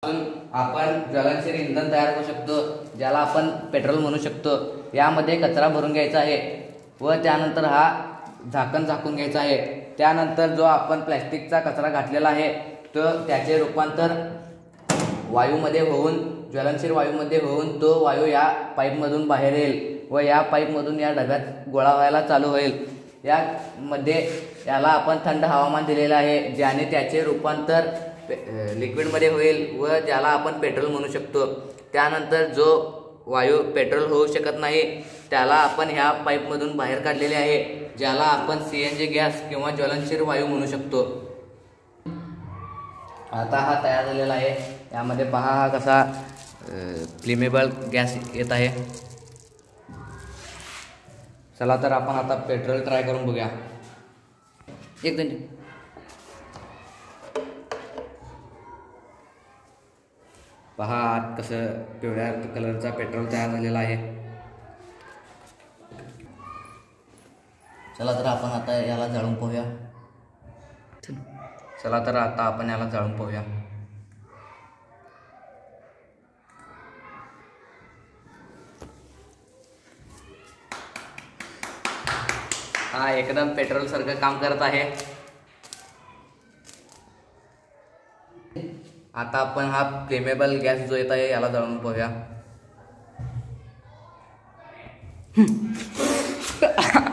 आपण ज्वलनशील इंधन तयार करू शकतो, ज्याला आपण पेट्रोल म्हणू शकतो। यामध्ये कचरा भरून घ्यायचा आहे व त्यानंतर हा झाकण झाकून घ्यायचा आहे। त्यानंतर जो आपण प्लॅस्टिकचा कचरा घातलेला आहे तो त्याचे रूपांतर वायूमध्ये होऊन ज्वलनशील वायूमध्ये होऊन तो वायू या पाईपमधून बाहेर येईल व या पाईपमधून या डब्यात गोळा व्हायला चालू होईल। यामध्ये याला आपण थंड हवामान दिलेले आहे, ज्याने त्याचे रूपांतर लिक्विडमध्ये होईल व ज्याला आपण पेट्रोल म्हणू शकतो। त्यानंतर जो वायू पेट्रोल होऊ शकत नाही त्याला आपण ह्या पाईपमधून बाहेर काढलेले आहे, ज्याला आपण CNG गॅस किंवा ज्वलनशील वायू म्हणू शकतो। आता हा तयार झालेला आहे। यामध्ये पहा हा कसा फ्लेमेबल गॅस येत आहे। चला तर आपण आता पेट्रोल ट्राय करून बघूया। एक मिनिट, पहा कसं पिवळ्या कलरचा पेट्रोल तयार झालेला आहे। चला तर आपण आता याला जाळून पाहूया। चला तर आता आपण याला जाळून पाहूया। हा एकदम पेट्रोल सारखं काम करत आहे। आता आपण हा फ्लेमेबल गॅस जो येत आहे याला जाळून पाहूया।